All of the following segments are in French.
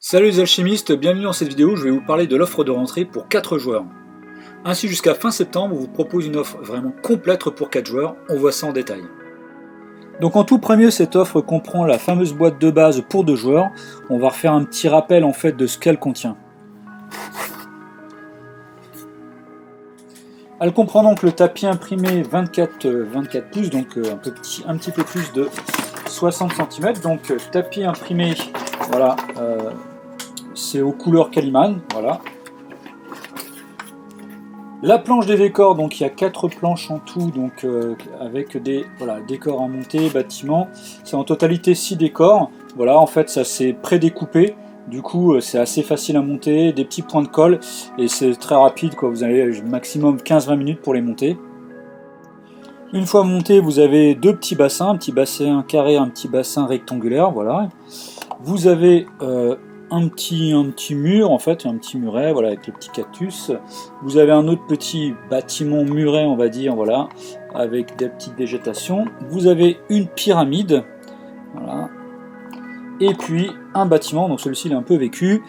Salut les alchimistes, bienvenue dans cette vidéo, je vais vous parler de l'offre de rentrée pour 4 joueurs. Ainsi jusqu'à fin septembre, on vous propose une offre vraiment complète pour 4 joueurs, on voit ça en détail. Donc en tout premier, cette offre comprend la fameuse boîte de base pour 2 joueurs. On va refaire un petit rappel en fait de ce qu'elle contient. Elle comprend donc le tapis imprimé 24 pouces, donc un petit peu plus de 60 cm. Donc tapis imprimé, voilà, c'est aux couleurs Caliman, voilà. La planche des décors, donc il y a 4 planches en tout, donc avec des décors à monter, bâtiments. C'est en totalité 6 décors. Voilà, en fait ça c'est prédécoupé. Du coup c'est assez facile à monter, des petits points de colle et c'est très rapide quoi. Vous avez maximum 15-20 minutes pour les monter. Une fois monté, vous avez 2 petits bassins, un petit bassin carré, un petit bassin rectangulaire, voilà. Vous avez un petit mur, en fait, un petit muret, voilà, avec le petit cactus. Vous avez un autre petit bâtiment muret, on va dire, voilà, avec des petites végétations. Vous avez une pyramide, voilà. Et puis un bâtiment, donc celui-ci il est un peu vécu,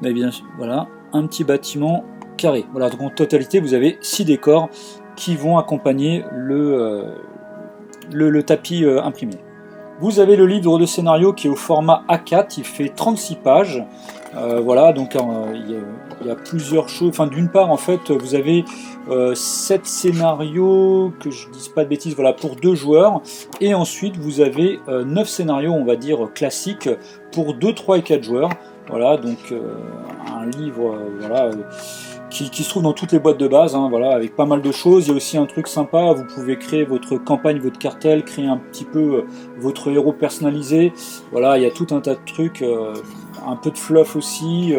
mais bien sûr, voilà, un petit bâtiment carré. Voilà, donc en totalité, vous avez 6 décors qui vont accompagner le tapis imprimé. Vous avez le livre de scénario qui est au format A4, il fait 36 pages. Voilà, donc il y a plusieurs choses. Enfin, d'une part, en fait, vous avez 7 scénarios, que je ne dise pas de bêtises, voilà, pour 2 joueurs. Et ensuite, vous avez 9 scénarios, on va dire, classiques pour 2, 3 et 4 joueurs. Voilà, donc un livre, voilà. Qui se trouve dans toutes les boîtes de base, hein, voilà, avec pas mal de choses. Il y a aussi un truc sympa, vous pouvez créer votre campagne, votre cartel, créer un petit peu votre héros personnalisé. Voilà, il y a tout un tas de trucs, un peu de fluff aussi,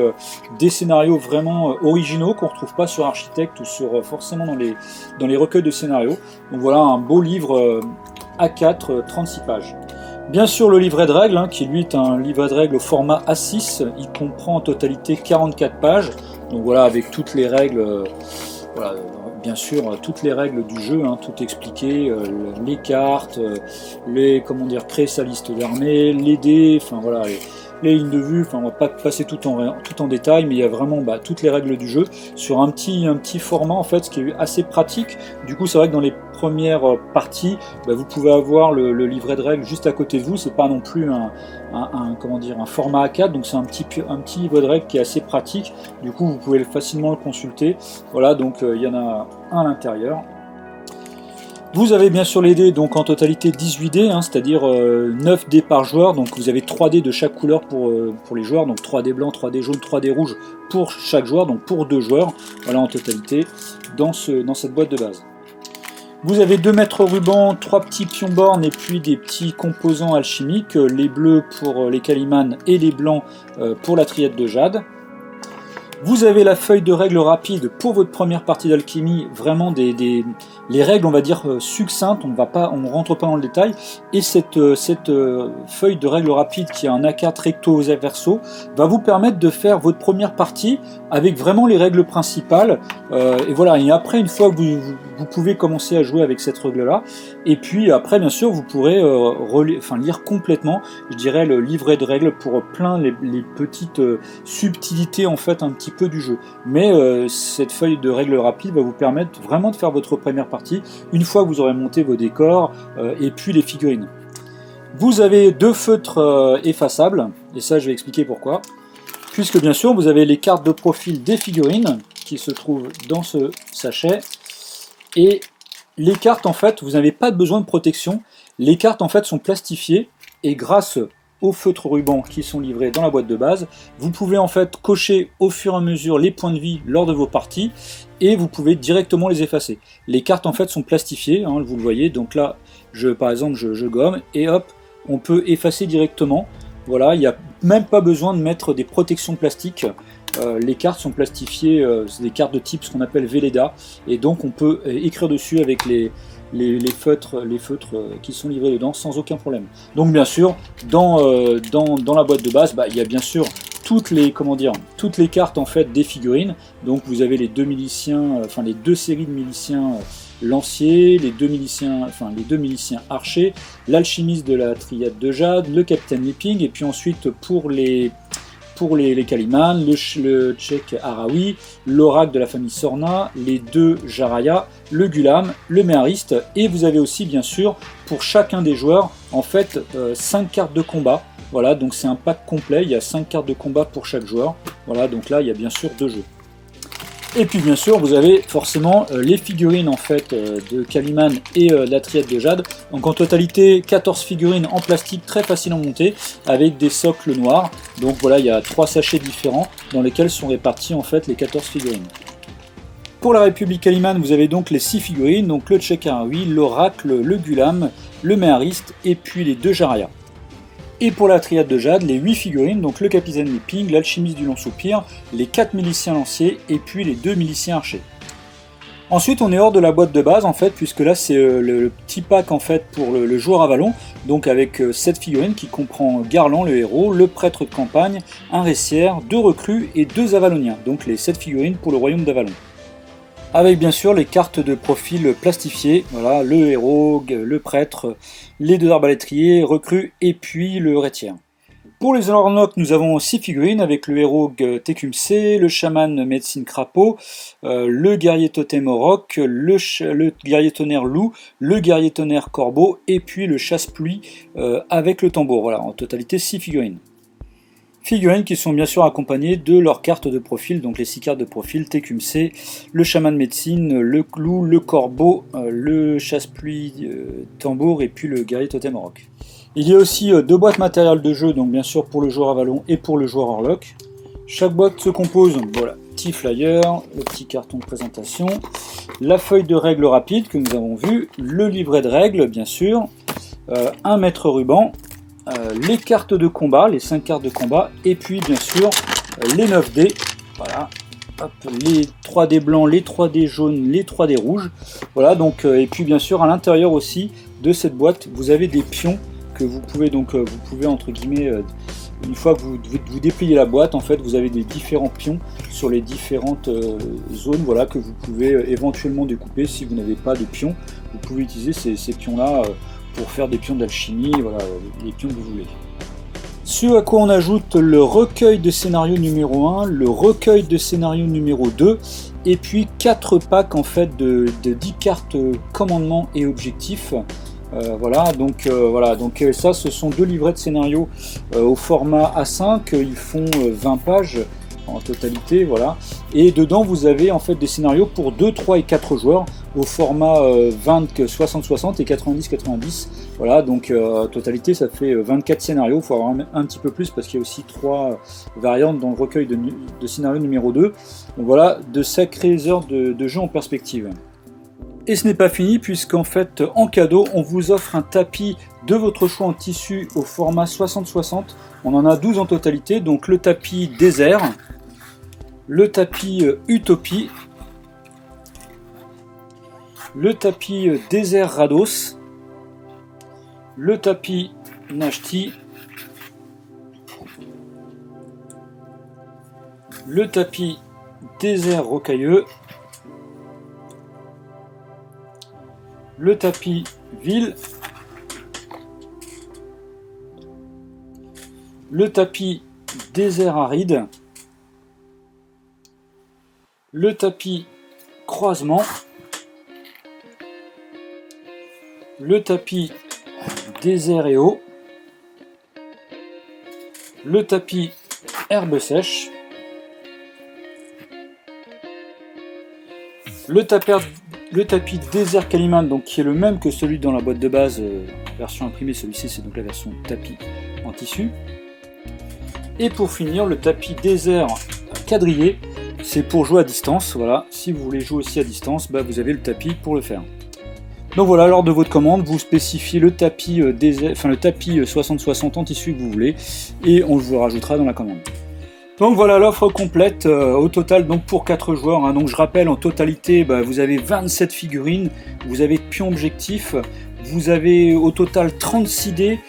des scénarios vraiment originaux qu'on ne retrouve pas sur Architect ou sur forcément dans les recueils de scénarios. Donc voilà, un beau livre A4, 36 pages. Bien sûr le livret de règles, hein, qui lui est un livret de règles au format A6, il comprend en totalité 44 pages, donc voilà, avec toutes les règles, voilà, bien sûr toutes les règles du jeu, hein, tout expliqué, les cartes, créer sa liste d'armées, les dés, enfin voilà, les lignes de vue, enfin on va pas passer tout en détail, mais il y a vraiment toutes les règles du jeu sur un petit format en fait, ce qui est assez pratique. Du coup c'est vrai que dans les premières parties, vous pouvez avoir le livret de règles juste à côté de vous, c'est pas non plus un format A4, donc c'est un petit livre de règles qui est assez pratique, du coup vous pouvez facilement le consulter. Voilà, donc il y en a un à l'intérieur. Vous avez bien sûr les dés, donc en totalité 18 dés, hein, c'est-à-dire 9 dés par joueur, donc vous avez 3 dés de chaque couleur pour les joueurs, donc 3 dés blancs, 3 dés jaunes, 3 dés rouges pour chaque joueur, donc pour 2 joueurs, voilà en totalité dans cette boîte de base. Vous avez 2 mètres ruban, 3 petits pions bornes et puis des petits composants alchimiques, les bleus pour les Caliman et les blancs pour la triade de jade. Vous avez la feuille de règles rapide pour votre première partie d'alchimie, vraiment les règles on va dire succinctes, on ne rentre pas dans le détail, et cette feuille de règles rapide qui est un A4 recto verso va vous permettre de faire votre première partie avec vraiment les règles principales, et voilà, et après une fois que vous pouvez commencer à jouer avec cette règle là, et puis après bien sûr vous pourrez lire complètement, je dirais, le livret de règles pour plein les petites subtilités en fait un petit peu du jeu, mais cette feuille de règles rapide va vous permettre vraiment de faire votre première partie une fois que vous aurez monté vos décors et puis les figurines. Vous avez 2 feutres effaçables, et ça je vais expliquer pourquoi, puisque bien sûr vous avez les cartes de profil des figurines qui se trouvent dans ce sachet, et les cartes en fait vous n'avez pas besoin de protection, les cartes en fait sont plastifiées, et grâce aux feutres ruban qui sont livrés dans la boîte de base, vous pouvez en fait cocher au fur et à mesure les points de vie lors de vos parties, et vous pouvez directement les effacer. Les cartes en fait sont plastifiées, hein, vous le voyez, donc là par exemple je gomme, et hop, on peut effacer directement. Voilà, il n'y a même pas besoin de mettre des protections plastiques. Les cartes sont plastifiées, c'est des cartes de type ce qu'on appelle Velleda, et donc on peut écrire dessus avec les feutres qui sont livrés dedans sans aucun problème. Donc bien sûr, dans la boîte de base, il y a bien sûr toutes les cartes en fait des figurines. Donc vous avez les 2 miliciens, les 2 séries de miliciens lanciers, les deux miliciens archers, l'alchimiste de la triade de jade, le capitaine Lipping, et puis ensuite pour pour les Kaliman, le Tchèque Arawi, l'Oracle de la famille Sorna, les 2 Jaraya, le Gulam, le Méhariste, et vous avez aussi bien sûr pour chacun des joueurs en fait 5 cartes de combat. Voilà, donc c'est un pack complet, il y a 5 cartes de combat pour chaque joueur. Voilà, donc là il y a bien sûr 2 jeux. Et puis bien sûr vous avez forcément les figurines en fait de Kaliman et de la triade de Jade. Donc en totalité 14 figurines en plastique très faciles à monter avec des socles noirs. Donc voilà, il y a 3 sachets différents dans lesquels sont répartis en fait les 14 figurines. Pour la République Kaliman, vous avez donc les 6 figurines, donc le Tchèque Arawi, l'Oracle, le Gulam, le Méhariste et puis les 2 Jaraya. Et pour la triade de Jade, les 8 figurines, donc le capitaine Liping, l'alchimiste du long soupir, les 4 miliciens lanciers et puis les 2 miliciens archers. Ensuite on est hors de la boîte de base en fait, puisque là c'est le petit pack en fait pour le joueur Avalon, donc avec 7 figurines qui comprend Garland le héros, le prêtre de campagne, un récière, 2 recrues et 2 Avaloniens, donc les 7 figurines pour le royaume d'Avalon. Avec bien sûr les cartes de profil plastifiées, voilà, le héros, le prêtre, les 2 arbalétriers, recrues et puis le rétière. Pour les Ornoks, nous avons 6 figurines avec le héros Tecumseh, le chaman médecine crapaud, le guerrier totem Orok, le guerrier tonnerre loup, le guerrier tonnerre corbeau et puis le chasse-pluie avec le tambour. Voilà, en totalité 6 figurines. Figurines qui sont bien sûr accompagnées de leurs cartes de profil, donc les 6 cartes de profil, Tecumseh, le chaman de médecine, le loup, le corbeau, le chasse-pluie, tambour et puis le guerrier totem Orok. Il y a aussi 2 boîtes matérielles de jeu, donc bien sûr pour le joueur Avalon et pour le joueur Orlok. Chaque boîte se compose, voilà, petit flyer, le petit carton de présentation, la feuille de règles rapide que nous avons vu, le livret de règles bien sûr, un mètre ruban, les cartes de combat, les 5 cartes de combat, et puis bien sûr les 9 dés, voilà, hop, les 3 dés blancs, les 3 dés jaunes, les 3 dés rouges, voilà, donc, et puis bien sûr à l'intérieur aussi de cette boîte, vous avez des pions que vous pouvez donc, vous pouvez entre guillemets, une fois que vous dépliez la boîte, en fait, vous avez des différents pions sur les différentes zones, voilà, que vous pouvez éventuellement découper si vous n'avez pas de pions. Vous pouvez utiliser ces pions-là pour faire des pions d'alchimie, voilà, les pions que vous voulez. Ce à quoi on ajoute le recueil de scénario numéro 1, le recueil de scénario numéro 2, et puis 4 packs en fait de 10 cartes commandements et objectifs. Voilà, donc ça ce sont 2 livrets de scénario au format A5, ils font 20 pages en totalité, voilà, et dedans vous avez en fait des scénarios pour 2, 3 et 4 joueurs au format 20, 60-60 et 90-90, voilà, donc en totalité ça fait 24 scénarios, il faut avoir un petit peu plus parce qu'il y a aussi 3 variantes dans le recueil de scénario numéro 2, donc voilà, de sacrées heures de jeu en perspective. Et ce n'est pas fini puisqu'en fait en cadeau on vous offre un tapis de votre choix en tissu au format 60-60. On en a 12 en totalité, donc le tapis désert, le tapis utopie, le tapis désert Rados, le tapis Nashti, le tapis désert rocailleux, le tapis ville, le tapis désert aride, le tapis croisement, le tapis désert et eau, le tapis herbe sèche, le tapis désert Kaliman, donc qui est le même que celui dans la boîte de base, version imprimée, celui-ci c'est donc la version tapis en tissu. Et pour finir, le tapis désert quadrillé, c'est pour jouer à distance, voilà, si vous voulez jouer aussi à distance, bah, vous avez le tapis pour le faire. Donc voilà, lors de votre commande, vous spécifiez le tapis le tapis 60-60 en tissu que vous voulez, et on vous le rajoutera dans la commande. Donc voilà l'offre complète au total donc pour 4 joueurs, hein. Donc je rappelle en totalité vous avez 27 figurines, vous avez pions objectifs, vous avez au total 36 dés,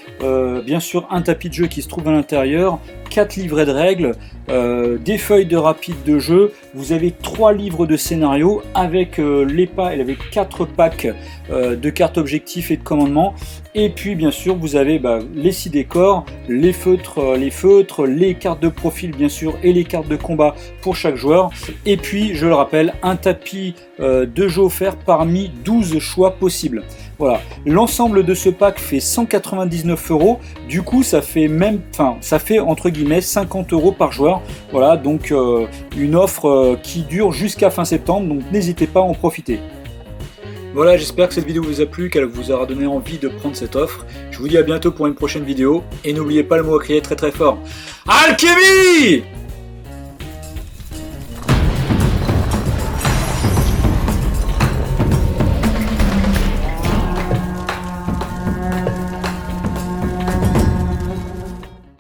bien sûr un tapis de jeu qui se trouve à l'intérieur, 4 livrets de règles, des feuilles de rapide de jeu, vous avez 3 livres de scénario avec avec 4 packs de cartes objectifs et de commandements, et puis bien sûr vous avez les 6 décors, les feutres, les cartes de profil bien sûr et les cartes de combat pour chaque joueur, et puis je le rappelle, un tapis de jeu offert parmi 12 choix possibles. Voilà, l'ensemble de ce pack fait 199 €, du coup ça fait entre guillemets 50 € par joueur. Voilà, donc une offre qui dure jusqu'à fin septembre, donc n'hésitez pas à en profiter. Voilà, j'espère que cette vidéo vous a plu, qu'elle vous aura donné envie de prendre cette offre. Je vous dis à bientôt pour une prochaine vidéo, et n'oubliez pas le mot à crier très très fort: Alchemy!